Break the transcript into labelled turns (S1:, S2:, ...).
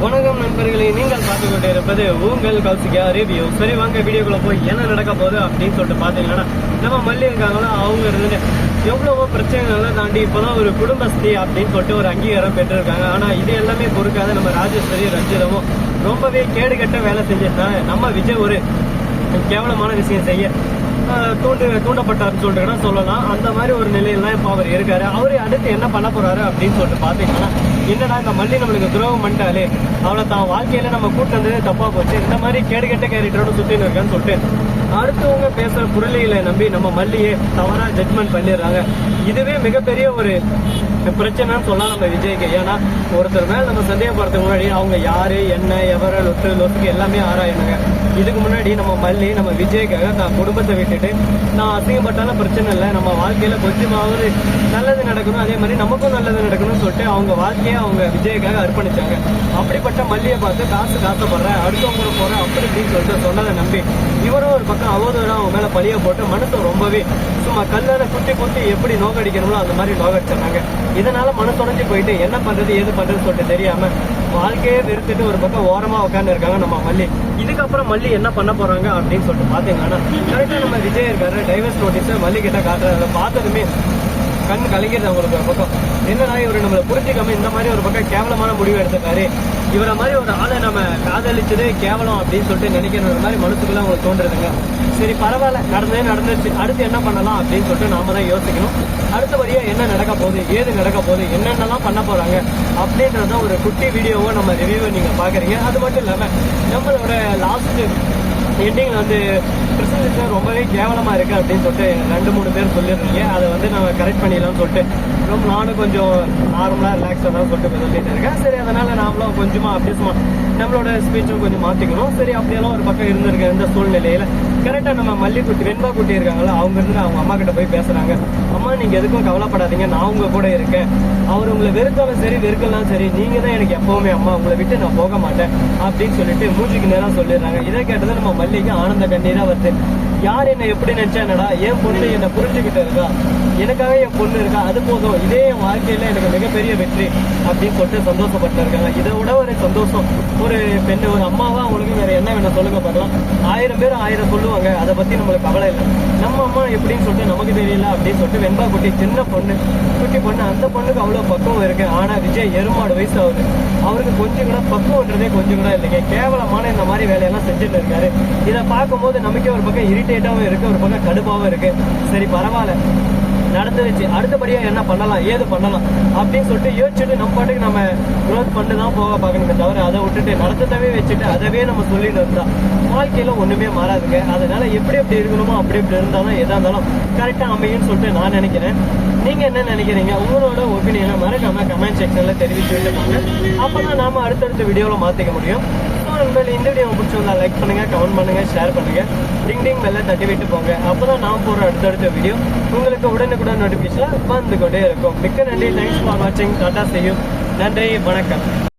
S1: வணக்கம் நண்பர்களே, நீங்கள் பார்த்து கொண்டு இருப்பது உங்கள் கௌசிகா ரிவ்யூ. சரி வாங்க வீடியோக்குள்ள போய் என்ன நடக்க போகுது அப்படின்னு சொல்லிட்டு பாத்தீங்கன்னா, நம்ம மல்லி இருக்காங்களோ அவங்க இருந்துட்டு எவ்வளவோ பிரச்சனைகள்லாம் தாண்டி இப்பதான் ஒரு குடும்பஸ்தி அப்படின்னு சொல்லிட்டு ஒரு அங்கீகாரம் பெற்றிருக்காங்க. ஆனா இது எல்லாமே பொறுக்காத நம்ம ராஜேஸ்வரி ரஞ்சிதமும் ரொம்பவே கேடுகட்ட வேலை செஞ்சிருந்தாங்க. நம்ம விஜய் ஒரு கேவலமான விஷயம் செய்ய தூண்டப்பட்டாருன்னு சொல்லிட்டு சொல்லலாம். அந்த மாதிரி ஒரு நிலையில இப்ப அவர் இருக்காரு. அவரு அடுத்து என்ன பண்ண போறாரு அப்படின்னு சொல்லிட்டு பாத்தீங்கன்னா, என்னடா இந்த மல்லி நம்மளுக்கு துரோகம் பண்ணிட்டாலே, அவளை தான் வாழ்க்கையில நம்ம கூட்டு வந்தது தப்பா போச்சு, இந்த மாதிரி கேடுகட்ட கேரக்டரோட சுத்தின்னு இருக்கான்னு சொல்லிட்டு அடுத்தவங்க பேசுற புரளிகளை நம்பி நம்ம மல்லியே தவறா ஜட்மெண்ட் பண்ணிடுறாங்க. இதுவே மிகப்பெரிய ஒரு பிரச்சனைன்னு சொல்லலாம் நம்ம விஜய்க்கு. ஏன்னா ஒருத்தர் மேல நம்ம சந்தேகப்படுறதுக்கு முன்னாடி அவங்க யாரு என்ன எவர லொசுக்கு எல்லாமே ஆராயணுங்க. இதுக்கு முன்னாடி நம்ம மல்லி நம்ம விஜய்க்காக தான் குடும்பத்தை விட்டுட்டு நான் அசிங்கப்பட்டாலும் பிரச்சனை இல்லை, நம்ம வாழ்க்கையில கொஞ்சமாவது நல்லது நடக்கணும், அதே மாதிரி நமக்கும் நல்லது நடக்கணும்னு சொல்லிட்டு அவங்க வாழ்க்கையை அவங்க விஜய்க்காக அர்ப்பணிச்சாங்க. அப்படிப்பட்ட மல்லியை பார்த்து காசுப்படுறேன் அடுத்தவங்க போறேன் அப்படி இப்படின்னு சொல்லிட்டு சொன்னதை நம்பி இவரும் ஒரு பக்கம் அவதூறா அவங்க மேல பழிய போட்டு மனசு ரொம்பவே சும்மா கல்லால குத்தி எப்படி நோக்கடிக்கணுமோ அந்த மாதிரி நோக்கடிச்சாங்க. இதனால மனசுடைஞ்சு போயிட்டு என்ன பண்றது ஏது பண்றதுன்னு சொல்லிட்டு தெரியாம வாழ்க்கையே வெறுத்துட்டு ஒரு பக்கம் ஓரமா உட்காந்து இருக்காங்க நம்ம மல்லி. இதுக்கப்புறம் மல்லி என்ன பண்ண போறாங்க அப்படின்னு சொல்லிட்டு பாத்தீங்கன்னா, கரெக்டா நம்ம விஜய் இருக்காரு டைவர்ஸ் நோட்டீஸ் மல்லி கிட்ட காட்டுறாரு. பார்த்ததுமே கண் கலங்கிடுது அவங்களுக்கு. ஒரு பக்கம் என்னடா இவரு நம்மளை புரிஞ்சுக்காம இந்த மாதிரி ஒரு பக்கம் கேவலமான முடிவு எடுத்துக்காரு, இவரை மாதிரி ஒரு ஆளை நம்ம காதலிச்சதே கேவலம் அப்படின்னு சொல்லிட்டு நினைக்கிற மாதிரி மனசுக்குள்ள அவங்களுக்கு தோன்றுறதுங்க. சரி பரவாயில்ல, நடந்துச்சு, அடுத்து என்ன பண்ணலாம் அப்படின்னு சொல்லிட்டு நாம தான் யோசிக்கணும். அடுத்தபடியா என்ன நடக்க போகுது ஏது நடக்க போகுது என்னென்னலாம் பண்ண போறாங்க அப்படின்றத ஒரு குட்டி வீடியோவை நம்ம ரிவ்யூவை நீங்க பாக்குறீங்க. அது மட்டும் இல்லாம நம்மளோட லாஸ்ட் எண்டிங் வந்து பிரசன்டேஷன் ரொம்பவே கேவலமா இருக்கு அப்படின்னு சொல்லிட்டு 2-3 பேர் சொல்லிடுறீங்க. அதை வந்து நம்ம கரெக்ட் பண்ணிடலாம்னு சொல்லிட்டு ரொம்ப நானும் கொஞ்சம் நார்மலா ரிலாக்ஸா தான் சொல்லிட்டு சொல்லிட்டு இருக்கேன். சரி அதனால நாமளும் கொஞ்சமா அப்படியே நம்மளோட ஸ்பீச்சும் கொஞ்சம் மாத்திக்கணும். சரி அப்படியெல்லாம் ஒரு பக்கம் இருந்திருக்கேன். இந்த சூழ்நிலையில கரெக்டா நம்ம மல்லிக்குட்டி வெண்பா குட்டி இருக்காங்களா, அவங்க இருந்து அவங்க அம்மா கிட்ட போய் பேசுறாங்க. அம்மா நீங்க எதுக்கும் கவலைப்படாதீங்க, நான் உங்க கூட இருக்கேன், அவர் உங்களை வெறுத்தாலும் சரி வெறுக்கலாம் சரி, நீங்க தான் எனக்கு எப்பவுமே அம்மா, உங்களை விட்டு நான் போக மாட்டேன் அப்படின்னு சொல்லிட்டு மூச்சுக்கு நேரம் சொல்லிடுறாங்க. இதை கேட்டது நம்ம மல்லிக்கு ஆனந்த கண்ணீரா வருது. யார் என்ன எப்படி நினைச்சா என்னடா, என் பொண்ணு என்ன புரிஞ்சுக்கிட்டு இருக்கா, எனக்காக என் பொண்ணு இருக்கா, அது போதும், இதே என் வாழ்க்கையில எனக்கு மிகப்பெரிய வெற்றி அப்படின்னு சொல்லிட்டு சந்தோஷப்பட்டு இருக்காங்க. இதை விட ஒரு சந்தோஷம் ஒரு பெண்ணு ஒரு அம்மாவா அவங்களுக்கு வேற என்ன வேணும் சொல்லுங்க பார்க்கலாம். 1000 பேர் 1000 சொல்லுவாங்க, அதை பத்தி நம்மளுக்கு கவலை இல்லை. நம்ம அம்மா எப்படின்னு சொல்லிட்டு நமக்கு தெரியல அப்படின்னு சொல்லிட்டு வெண்பா குட்டி சின்ன பொண்ணு குட்டி பொண்ணு, அந்த பொண்ணுக்கு அவ்வளவு பக்குவம் இருக்கு. ஆனா விஜய் 6 வயசு ஆகுது, அவருக்கு கொஞ்சம் கூட பக்குவன்றதே கொஞ்சம் கூட இல்லைங்க. கேவலமான இந்த மாதிரி வேலையெல்லாம் செஞ்சுட்டு இருக்காரு. இதை பார்க்கும்போது நமக்கே ஒரு பக்கம் இரிட்டேட்டாவும் இருக்கு, ஒரு பக்கம் கடுப்பாவும் இருக்கு. சரி பரவாயில்ல நடந்துருச்சு, அடுத்தபடியா என்ன பண்ணலாம் ஏது பண்ணலாம் அப்படின்னு சொல்லிட்டு யோசிச்சுட்டு நம்ம பாட்டுக்கு நம்ம க்ரோத் பண்ணி தான் போக பார்க்கணுமே தவிர அதை விட்டுட்டு நடந்ததவே வச்சுட்டு அதவே நம்ம சொல்லிட்டு இருந்தா வாழ்க்கையில ஒண்ணுமே மாறாதுங்க. அதனால எப்படி இருக்கணுமோ அப்படி இருந்தாலும் எதா இருந்தாலும் கரெக்டா அமையும்னு சொல்லிட்டு நான் நினைக்கிறேன். நீங்க என்ன நினைக்கிறீங்க? உங்களோட ஒப்பீனியனை மறக்காம கமெண்ட் செக்ஷன்ல தெரிவிச்சு விட்டுப்பாங்க. அப்பதான் நாம அடுத்தடுத்த வீடியோல மாத்திக்க முடியும். இந்த வீடியோ பிடிச்சிருந்தா லைக் பண்ணுங்க, கமெண்ட் பண்ணுங்க, ஷேர் பண்ணுங்க, டிங் பெல்ல தட்டி விட்டு போங்க. அப்பதான் நான் போற அடுத்தடுத்த வீடியோ உங்களுக்கு உடனுக்குடன் நோட்டிபிகேஷன் வந்து கொண்டே இருக்கும். மிக்க நன்றி, தேங்க்ஸ் ஃபார் வாட்சிங், டாடா, see you, நன்றி, வணக்கம்.